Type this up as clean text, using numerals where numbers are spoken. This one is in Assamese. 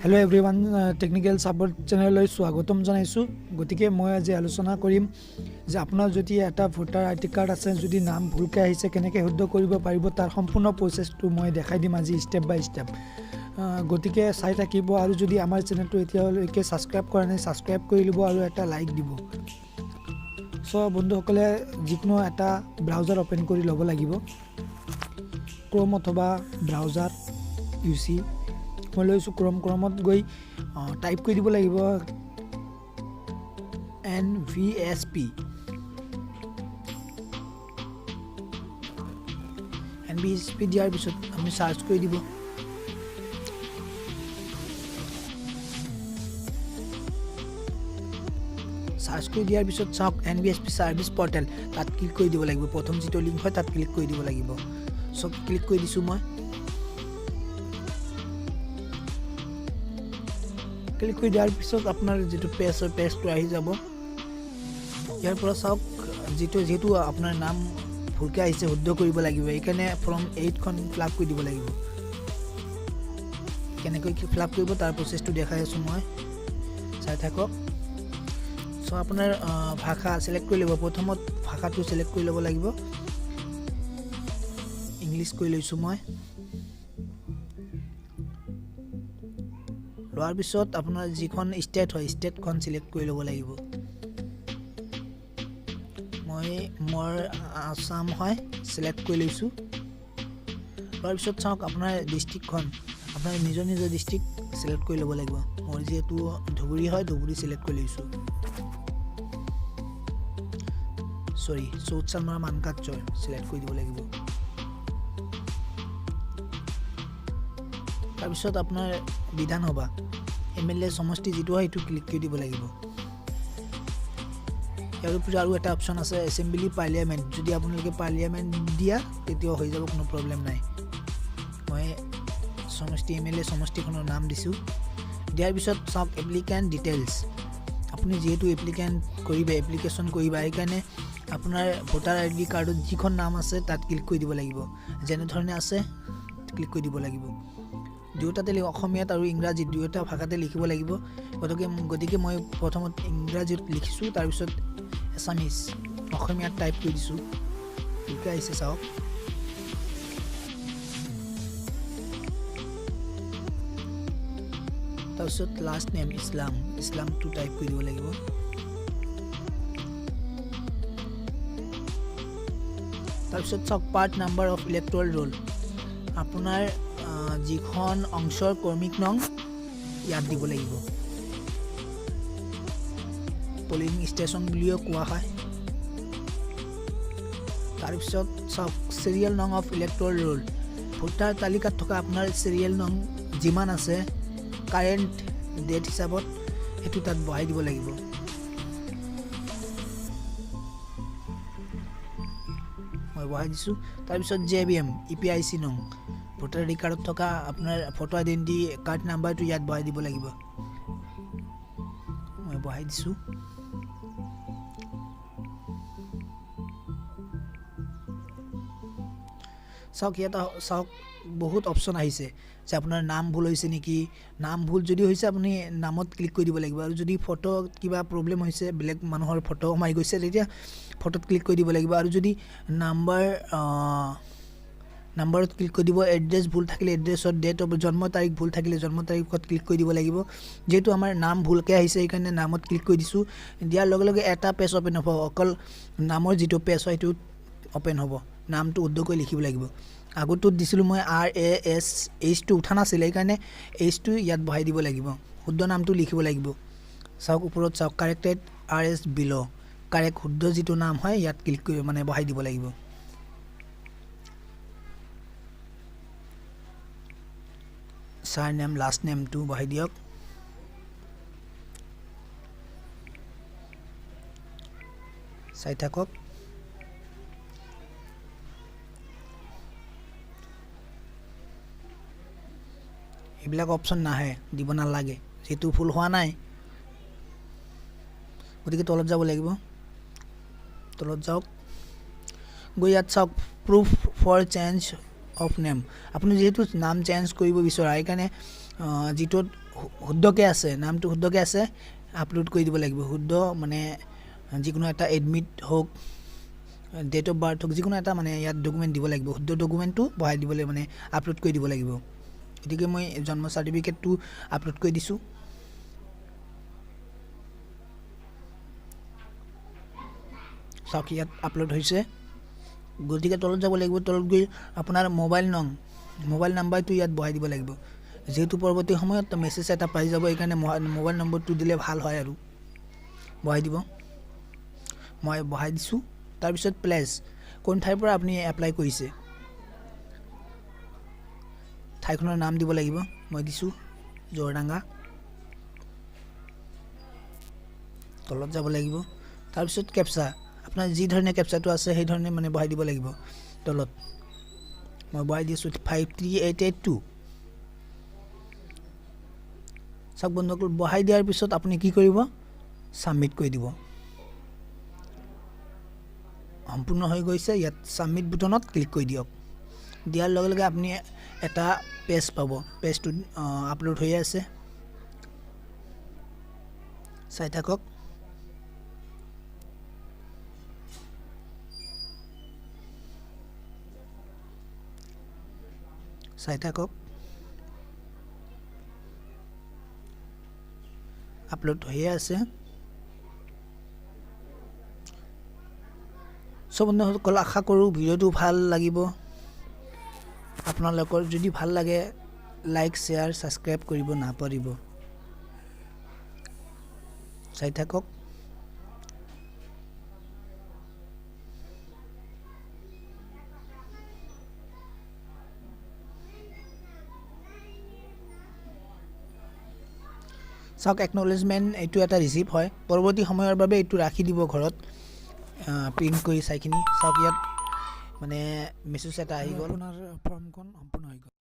Hello everyone technical support channel स्वागतम जानाइछु गतिके मैं आज आलोचना करिम जे आपनार जदि एटा भोटार आईडी कार्ड आछे जदि नाम भूलके आइছে केनेके शुद्ध करिब पारिब तार सम्पूर्ण प्रोसेसटु मैं देखाइ दिम आज स्टेप बाय स्टेप गतिके चाइ थाकिब आरु जदि आमार चैनेलटु एतियाলৈকে সাবস্ক্রাইব কৰা নাই সাবস্ক্ৰাইব কৰি লিব আৰু এটা লাইক দিব सो बन्धुসকলে যিকোনো এটা ব্ৰাউজাৰ ওপেন কৰি লব লাগিব ক্ৰোম অথবা ব্রাউজার ইউসি मैं लैसो क्रोमत गई टाइप कर दी लगे NVSP दियार पिছত आमी सार्च कर दी सार्च कर दियार पिছত चाওক NVSP सार्विस पोर्टेल तक क्लिक कर दी लगे प्रथम जी लिंक है तक क्लिक कर दी लगे सब क्लिक कर दी मैं क्लिक कर दियार पिছত आपनार जेतु पेजटो आहि जाब यार पर चाওক जेतु आपनार नाम भूलके आइছে শুদ্ধ কৰিব লাগিব এইখানে ফৰ্ম 8 খন ফিলআপ কৰি দিব লাগিব কেনেকৈ কি ফিলআপ কৰিব তাৰ প্ৰচেছটো দেখাই আছো মই চাই থাকক সো আপোনাৰ ভাষা সিলেক্ট কৰি লব প্ৰথমত ভাষাটো সিলেক্ট কৰি লব লাগিব ইংলিশ কৰি লৈছো মই लोৱাৰ পিছত আপোনাৰ যিখন ষ্টেট হয় ষ্টেটখন সিলেক্ট কৰি ল'ব লাগিব মই মোৰ আসাম হয় সিলেক্ট কৰি লৈছো লোৱাৰ পিছত চাওক আপোনাৰ ডিস্ট্ৰিক্টখন আপোনাৰ নিজৰ ডিস্ট্ৰিক্ট সিলেক্ট কৰি ল'ব লাগিব মোৰ যেটো ধুবুৰী হয় ধুবুৰী সিলেক্ট কৰি লৈছো সৰি চৌচালমাৰ মানকাচৰ সিলেক্ট কৰি দিব লাগিব তাৰ পিছত আপোনাৰ বিধানসভা MLA সমষ্টি যেটো হয় এটো ক্লিক কৰি দিব লাগিব ইয়াৰ উপৰি আৰু এটা অপচন আছে এসেম্বলি পাৰ্লিয়ামেন্ট যদি আপোনালোকে পাৰ্লিয়ামেন্ট দিয়া তেতিয়া হৈ যাব কোনো প্ৰবলেম নাই মই সমষ্টি MLA সমষ্টিখনৰ নাম দিছো দিয়াৰ পিছত সব এপ্লিকেন্ট ডিটেইলছ আপুনি যেটো এপ্লিকেন্ট কৰিবে এপ্লিকেশন কৰিবা এইকাৰণে আপোনাৰ ভোটাৰ আইডি কাৰ্ডত যিখন নাম আছে তাত ক্লিক কৰি দিব লাগিব যেনে ধৰণে আছে ক্লিক কৰি দিব লাগিব দুটাতে অসমীয়াত আৰু ইংৰাজী দুটা ভাষাতে লিখিব লাগিব গতিকে মই প্ৰথমত ইংৰাজীত লিখিছো তাৰ পিছত আসামিজ অসমীয়াত টাইপ কৰি দিছো ঠিক আছে চাওক তাৰ পিছত last name Islam to type কৰি দিব লাগিব তাৰ পিছত চাওক part number of electoral roll আপোনাৰ যিখন অংশৰ কৰ্মিক নং ইয়াত দিব লাগিব পোলিং ষ্টেচন বুলিও কোৱা হয় তাৰ পিছত চাওক সিৰিয়াল নং অফ ইলেক্ট্ৰল ৰোল ভোটাৰ তালিকাত থকা আপোনাৰ সিৰিয়াল নং যিমান আছে কাৰেন্ট ডেট হিচাপত হেতু তাত বহাই দিব লাগিব মই বহাই দিছো তাৰ পিছত JBM EPIC নং ভোটাৰ আইডি কাৰ্ডত থকা আপোনাৰ ফটো আইডেন্টি কাৰ্ড নাম্বাৰটো ইয়াত বহাই দিব লাগিব মই বহাই দিছো চাওক ইয়াত চাওক বহুত অপচন আহিছে যে আপোনাৰ নাম ভুল হৈছে নেকি নাম ভুল যদি হৈছে আপুনি নামত ক্লিক কৰি দিব লাগিব আৰু যদি ফটো কিবা প্ৰবলেম হৈছে ব্লেক মানুহৰ ফটো মাই গৈছে তেতিয়া ফটোত ক্লিক কৰি দিব লাগিব আৰু যদি নাম্বাৰত ক্লিক কৰি দিব এড্ৰেছ ভুল থাকিলে এড্ৰেছৰ ডেট অফ জন্ম তাৰিখ ভুল থাকিলে জন্ম তাৰিখত ক্লিক কৰি দিব লাগিব যেটো আমাৰ নাম ভুলকে আহিছে এইকাৰণে নামত ক্লিক কৰি দিছো দিয়াৰ লগে লগে এটা পেজ ওপেন হ'ব অকল নামৰ যেটো পেজ হয় এটো ওপেন হ'ব নামটো শুদ্ধ কৰি লিখিব লাগিব আগতো দিছিলো মই RASH টো উঠা নাছিল এইকাৰণে H টো ইয়াত বহাই দিব লাগিব শুদ্ধ নামটো লিখিব লাগিব চাওক ওপৰত চাওক কাৰেক্টেড RS বিলো কাৰেক্ট শুদ্ধ যেটো নাম হয় ইয়াত ক্লিক কৰি মানে বহাই দিব লাগিব সাৰ নেম লাষ্ট নেম টু বহাই দিয়ক চাই থাকক এইবিলাক অপচন নাহে দিব নালাগে যেটো ফুল হোৱা নাই গতিকে তলত যাব লাগিব তলত যাওক গৈ ইয়াত চাওক proof for change of name আপুনি যেহেতু নাম চেঞ্জ কৰিব বিচৰা এই কাৰণে যেটো শুদ্ধকৈ আছে, নামটো শুদ্ধকৈ আছে, আপলোড কৰি দিব লাগিব। শুদ্ধ মানে যিকোনো এটা এডমিট হওক, ডেট অফ বাৰ্থ হওক, যিকোনো এটা মানে ইয়াত ডকুমেণ্ট দিব লাগিব। শুদ্ধ ডকুমেণ্টটো বহাই দিবলৈ মানে আপলোড কৰি দিব লাগিব। গতিকে মই জন্ম চাৰ্টিফিকেটটো আপলোড কৰি দিছোঁ। চাওক ইয়াত আপলোড হৈছে। গতিকে তলত যাব লাগিব। তলত গৈ আপোনাৰ মোবাইল নাম্বাৰটো ইয়াত বহাই দিব লাগিব। যিহেতু পৰৱৰ্তী সময়ত মেছেজ এটা পাই যাব, সেইকাৰণে মোবাইল নম্বৰটো দিলে ভাল হয় আৰু বহাই দিব। মই বহাই দিছোঁ। তাৰপিছত প্লেচ, কোন ঠাইৰ পৰা আপুনি এপ্লাই কৰিছে, ঠাইখনৰ নাম দিব লাগিব। মই দিছোঁ জোৰডাঙ্গা। তলত যাব লাগিব। তাৰপিছত কেপচা, আপোনাৰ যি ধৰণে কেপচাটো আছে সেই ধৰণে মানে বহাই দিব লাগিব। তলত মই বহাই দিছোঁ 53882। চাওক বন্ধুসকল, বহাই দিয়াৰ পিছত আপুনি কি কৰিব, ছাবমিট কৰি দিব। সম্পূৰ্ণ হৈ গৈছে। ইয়াত ছাবমিট বুটনত ক্লিক কৰি দিয়ক। দিয়াৰ লগে লগে আপুনি এটা পেজ পাব। পেজটো আপলোড হৈ আছে, চাই থাকক। আপলোড হৈয়ে আছে। সব বন্ধুসকল, আশা কৰোঁ ভিডিঅ'টো ভাল লাগিব আপোনালোকৰ। যদি ভাল লাগে লাইক, শ্বেয়াৰ, ছাবস্ক্ৰাইব কৰিব নাপাহৰিব। চাই থাকক। চাওক একনলেজমেণ্ট, এইটো এটা ৰিচিপ্ট হয়। পৰৱৰ্তী সময়ৰ বাবে এইটো ৰাখি দিব ঘৰত প্ৰিণ্ট কৰি চাইখিনি। চাওক ইয়াত মানে মেছেজ এটা আহি গ'ল, আপোনাৰ ফৰ্মখন সম্পূৰ্ণ হৈ গ'ল।